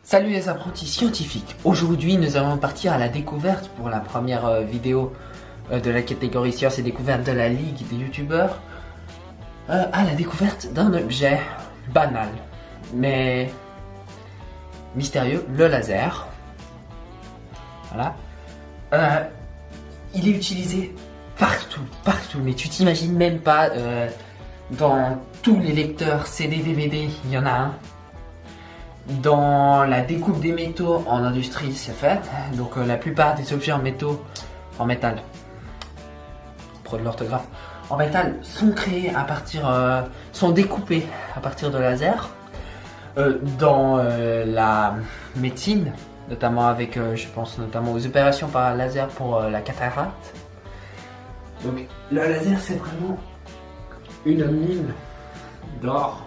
Salut les apprentis scientifiques. Aujourd'hui, nous allons partir à la découverte pour la première vidéo de la catégorie sciences et découvertes de la Ligue des youtubeurs. À la découverte d'un objet banal, mais mystérieux, le laser. Voilà. Il est utilisé partout, mais tu t'imagines même pas, dans tous les lecteurs CD-DVD, il y en a un. Dans la découpe des métaux en industrie, c'est fait. Donc la plupart des objets en métal, pro de l'orthographe, en métal sont créés à partir, sont découpés à partir de laser. Dans la médecine, notamment avec, je pense notamment aux opérations par laser pour la cataracte. Donc le laser, c'est vraiment une mine d'or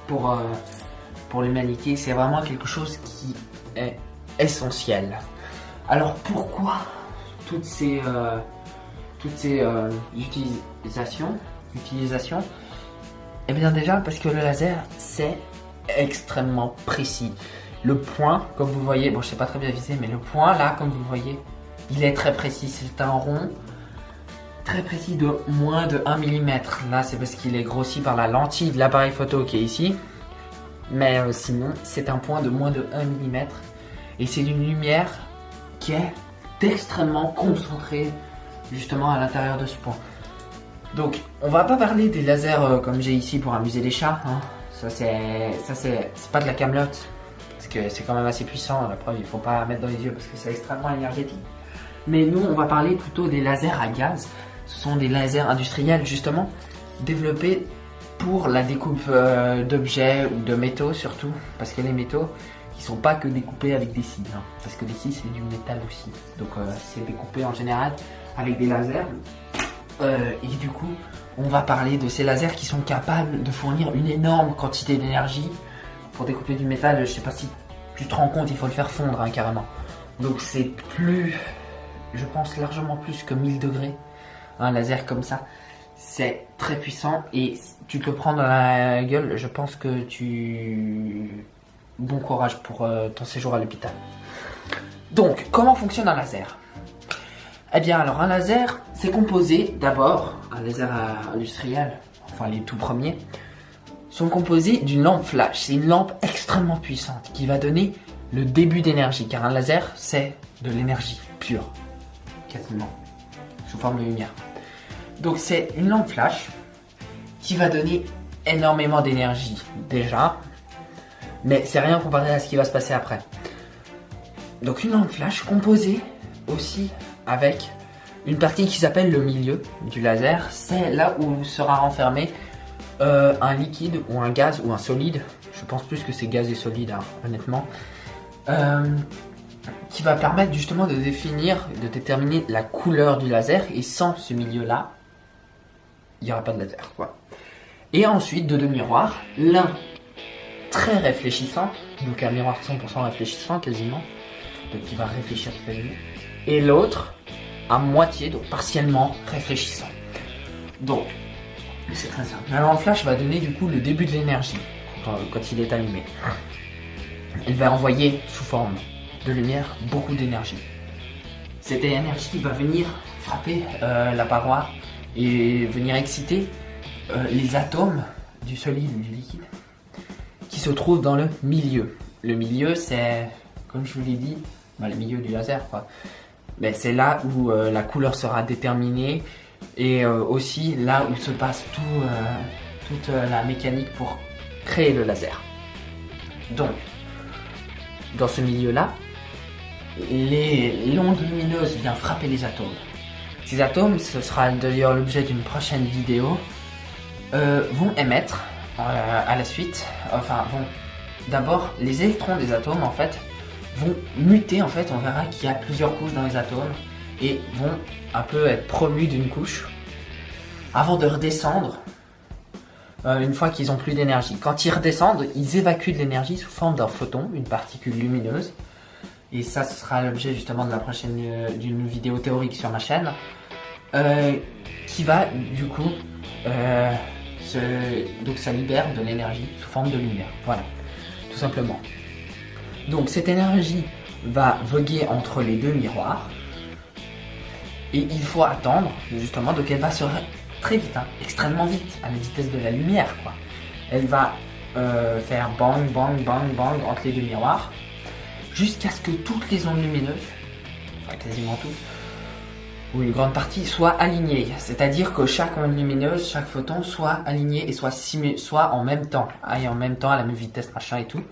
pour l'humanité. C'est vraiment quelque chose qui est essentiel. Alors pourquoi toutes ces utilisations? Eh bien déjà parce que le laser, c'est extrêmement précis. Le point, comme vous voyez, bon je sais pas très bien viser, mais le point là, comme vous voyez, il est très précis. C'est un rond très précis de moins de 1 mm. Là c'est parce qu'il est grossi par la lentille de l'appareil photo qui est ici. Mais sinon, c'est un point de moins de 1 mm. Et c'est une lumière qui est extrêmement concentrée justement à l'intérieur de ce point. Donc, on va pas parler des lasers comme j'ai ici pour amuser les chats. Hein. Ça c'est pas de la camelote. Parce que c'est quand même assez puissant. La preuve, il faut pas mettre dans les yeux parce que c'est extrêmement énergétique. Mais nous, on va parler plutôt des lasers à gaz. Ce sont des lasers industriels justement développés pour la découpe d'objets ou de métaux surtout, parce que les métaux ils sont pas que découpés avec des scies, hein, parce que les scies c'est du métal aussi, donc c'est découpé en général avec des lasers. Et du coup on va parler de ces lasers qui sont capables de fournir une énorme quantité d'énergie pour découper du métal. Je sais pas si tu te rends compte, il faut le faire fondre hein, carrément, donc c'est plus, je pense largement plus que 1000 degrés un laser comme ça. C'est très puissant et tu te le prends dans la gueule, je pense que bon courage pour ton séjour à l'hôpital. Donc, comment fonctionne un laser? Eh bien, alors un laser, c'est composé d'abord, un laser industriel, enfin les tout premiers, sont composés d'une lampe flash. C'est une lampe extrêmement puissante qui va donner le début d'énergie, car un laser, c'est de l'énergie pure, quasiment, sous forme de lumière. Donc c'est une lampe flash qui va donner énormément d'énergie déjà, mais c'est rien comparé à ce qui va se passer après. Donc une lampe flash composée aussi avec une partie qui s'appelle le milieu du laser. C'est là où sera renfermé un liquide ou un gaz ou un solide. Je pense plus que c'est gaz et solide hein, honnêtement. Qui va permettre justement de déterminer la couleur du laser, et sans ce milieu là il n'y aura pas de laser quoi. Et ensuite deux miroirs, l'un très réfléchissant, donc un miroir 100% réfléchissant quasiment, donc qui va réfléchir toute la nuit, et l'autre à moitié, donc partiellement réfléchissant. Donc c'est très simple. La lampe flash va donner du coup le début de l'énergie quand il est allumé. Elle va envoyer sous forme de lumière beaucoup d'énergie. Cette énergie va venir frapper la paroi et venir exciter les atomes du solide ou du liquide qui se trouvent dans le milieu. Le milieu, c'est, comme je vous l'ai dit, le milieu du laser quoi. Mais c'est là où la couleur sera déterminée, et aussi là où se passe toute la mécanique pour créer le laser. Donc dans ce milieu là, l'onde lumineuse vient frapper les atomes. Ces atomes, ce sera d'ailleurs l'objet d'une prochaine vidéo, vont émettre à la suite, enfin vont d'abord les électrons des atomes en fait vont muter en fait, on verra qu'il y a plusieurs couches dans les atomes et vont un peu être promus d'une couche avant de redescendre une fois qu'ils ont plus d'énergie. Quand ils redescendent, ils évacuent de l'énergie sous forme d'un photon, une particule lumineuse. Et ça, ce sera l'objet justement de la prochaine d'une vidéo théorique sur ma chaîne, qui va du coup donc ça libère de l'énergie sous forme de lumière. Voilà, tout simplement. Donc cette énergie va voguer entre les deux miroirs. Et il faut attendre, justement, donc elle va se très vite, hein, extrêmement vite, à la vitesse de la lumière, quoi. Elle va faire bang, bang, bang, bang entre les deux miroirs, jusqu'à ce que toutes les ondes lumineuses, enfin quasiment toutes, ou une grande partie, soient alignées. C'est-à-dire que chaque onde lumineuse, chaque photon soit aligné et soit en même temps, et en même temps à la même vitesse, machin et tout.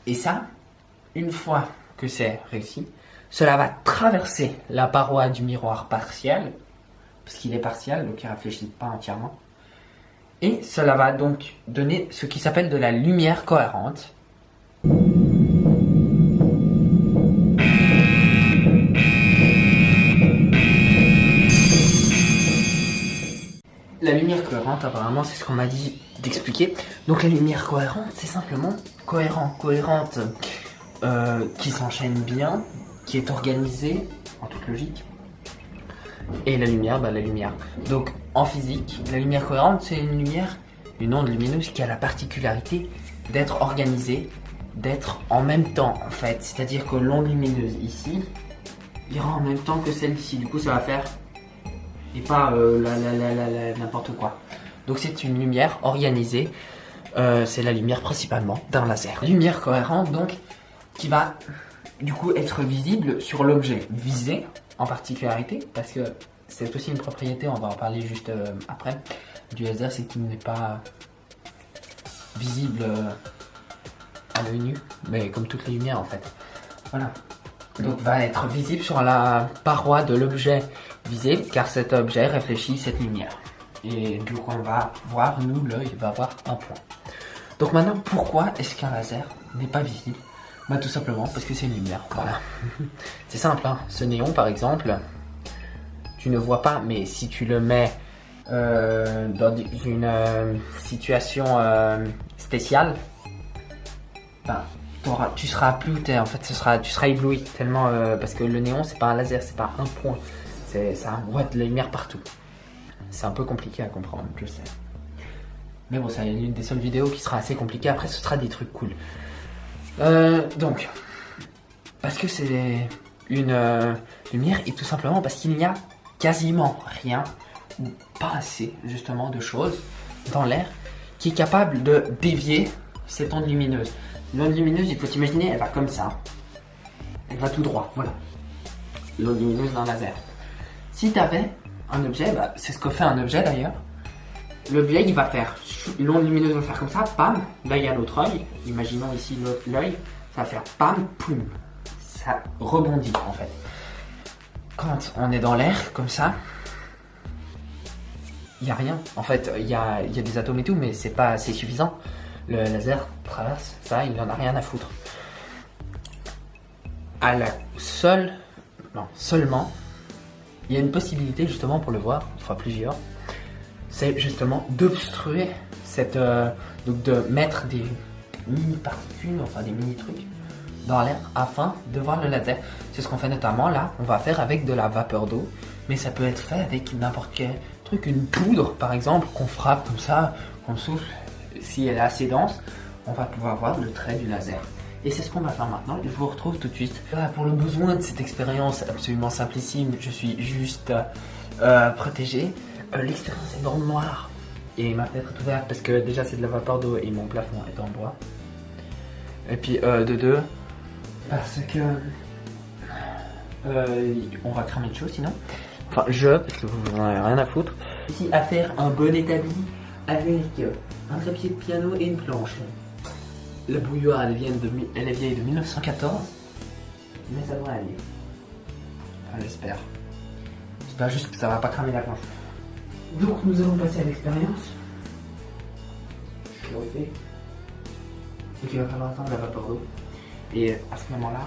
Et ça, une fois que c'est réussi, cela va traverser la paroi du miroir partiel, parce qu'il est partiel, donc il ne réfléchit pas entièrement. Et cela va donc donner ce qui s'appelle de la lumière cohérente. La lumière cohérente, apparemment, c'est ce qu'on m'a dit d'expliquer. Donc la lumière cohérente, c'est simplement cohérente, qui s'enchaîne bien, qui est organisée, en toute logique. Et la lumière, la lumière. Donc en physique, la lumière cohérente, c'est une onde lumineuse qui a la particularité d'être organisée, d'être en même temps, en fait. C'est-à-dire que l'onde lumineuse ici ira en même temps que celle d'ici. Du coup, ça va faire... et pas n'importe quoi. Donc c'est une lumière organisée, c'est la lumière principalement d'un laser. Lumière cohérente donc, qui va du coup être visible sur l'objet visé en particularité, parce que c'est aussi une propriété, on va en parler juste après, du laser, c'est qu'il n'est pas visible à l'œil nu, mais comme toutes les lumières en fait. Voilà. Donc va être visible sur la paroi de l'objet visé, car cet objet réfléchit cette lumière. Et donc on va voir, nous, l'œil va avoir un point. Donc maintenant, pourquoi est-ce qu'un laser n'est pas visible? Tout simplement parce que c'est une lumière, voilà. C'est simple, hein. Ce néon par exemple, tu ne vois pas, mais si tu le mets dans une situation spéciale, tu seras plus, en fait, tu seras ébloui tellement, parce que le néon c'est pas un laser, c'est pas un point, ça envoie de la lumière partout. C'est un peu compliqué à comprendre, je sais. Mais bon, c'est l'une des seules vidéos qui sera assez compliquée. Après, ce sera des trucs cool. Donc, parce que c'est une lumière et tout simplement parce qu'il n'y a quasiment rien ou pas assez justement de choses dans l'air qui est capable de dévier cette onde lumineuse. L'onde lumineuse, il faut t'imaginer, elle va comme ça. Elle va tout droit, voilà. L'onde lumineuse d'un laser. Si tu avais un objet, c'est ce que fait un objet d'ailleurs. L'objet, il va faire, l'onde lumineuse va faire comme ça, pam, là il y a l'autre œil, imaginons ici l'œil, ça va faire pam, poum, ça rebondit en fait. Quand on est dans l'air, comme ça, il n'y a rien, en fait, il y a des atomes et tout, mais c'est pas assez suffisant. Le laser traverse ça, il n'en a rien à foutre. Seulement, il y a une possibilité justement pour le voir, enfin plusieurs, c'est justement d'obstruer cette... donc de mettre des mini-particules, enfin des mini-trucs dans l'air afin de voir le laser. C'est ce qu'on fait notamment là, on va faire avec de la vapeur d'eau, mais ça peut être fait avec n'importe quel truc, une poudre par exemple, qu'on frappe comme ça, qu'on souffle, si elle est assez dense, on va pouvoir voir le trait du laser. Et c'est ce qu'on va faire maintenant, je vous retrouve tout de suite. Voilà, pour le besoin de cette expérience absolument simplissime, je suis juste protégé. L'expérience est dans le noir et ma fenêtre est ouverte parce que déjà c'est de la vapeur d'eau et mon plafond est en bois. Et puis de deux, parce que on va cramer de chaud sinon. Enfin parce que vous n'en avez rien à foutre. Ici à faire un bon établi avec un trépied de piano et une planche. La bouilloire elle est vieille de 1914, mais ça devrait aller. Enfin, j'espère. J'espère juste que ça va pas cramer la planche. Donc nous allons passer à l'expérience. Je le refais. Donc il va falloir attendre la vapeur d'eau. Et à ce moment-là,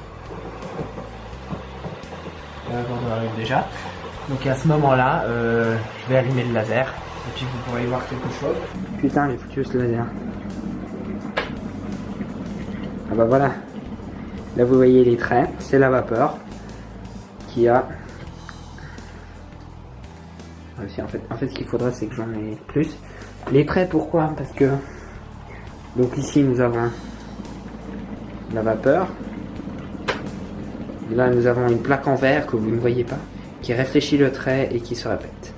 la vapeur d'eau arrive déjà. Donc à ce moment-là, je vais allumer le laser. Et puis vous pourrez voir quelque chose. Putain, il est foutu ce laser. Ah bah voilà. Là vous voyez les traits, c'est la vapeur qui a... En fait ce qu'il faudra c'est que j'en ai plus. Les traits pourquoi? Parce que donc ici nous avons la vapeur. Là, nous avons une plaque en verre que vous ne voyez pas, qui réfléchit le trait et qui se répète.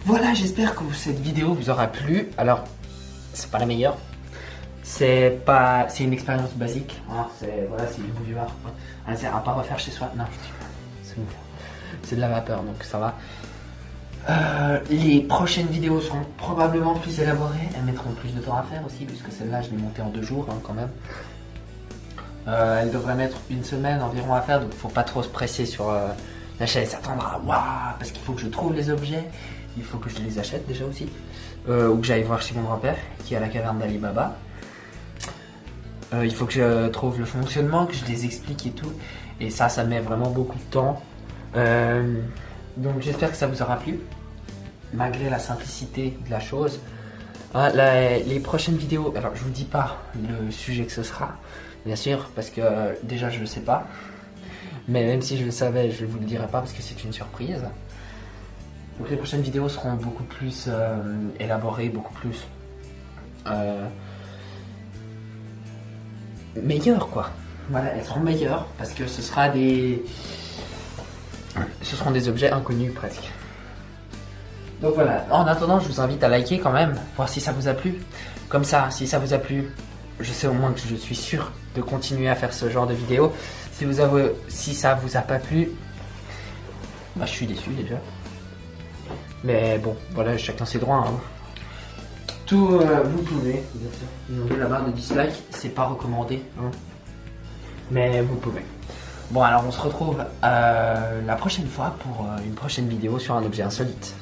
Voilà, j'espère que cette vidéo vous aura plu. Alors, c'est pas la meilleure. C'est une expérience basique. Hein. C'est du bouillard. Hein. C'est à pas refaire chez soi. Non, c'est de la vapeur, donc ça va. Les prochaines vidéos seront probablement plus élaborées. Elles mettront plus de temps à faire aussi, puisque celle-là, je l'ai montée en 2 jours hein, quand même. Elle devrait mettre 1 semaine environ à faire, donc faut pas trop se presser sur la chaîne et s'attendre à waouh, parce qu'il faut que je trouve les objets, il faut que je les achète déjà aussi, ou que j'aille voir chez mon grand-père qui est à la caverne d'Ali Baba. Il faut que je trouve le fonctionnement, que je les explique et tout, et ça met vraiment beaucoup de temps. Donc j'espère que ça vous aura plu, malgré la simplicité de la chose. Les prochaines vidéos, alors je vous dis pas le sujet que ce sera, bien sûr, parce que déjà je le sais pas. Mais même si je le savais, je vous le dirai pas parce que c'est une surprise. Donc les prochaines vidéos seront beaucoup plus élaborées, beaucoup plus meilleures quoi. Voilà, elles seront meilleures parce que ce seront des objets inconnus presque. Donc voilà, en attendant, je vous invite à liker quand même, voir si ça vous a plu. Comme ça, si ça vous a plu, je sais au moins que je suis sûr de continuer à faire ce genre de vidéos. Si ça vous a pas plu, bah, je suis déçu déjà. Mais bon, voilà, chacun ses droits. Hein. Vous pouvez, bien sûr. Donc, la barre de dislike, c'est pas recommandé. Hein. Mais vous pouvez. Bon, alors on se retrouve la prochaine fois pour une prochaine vidéo sur un objet insolite.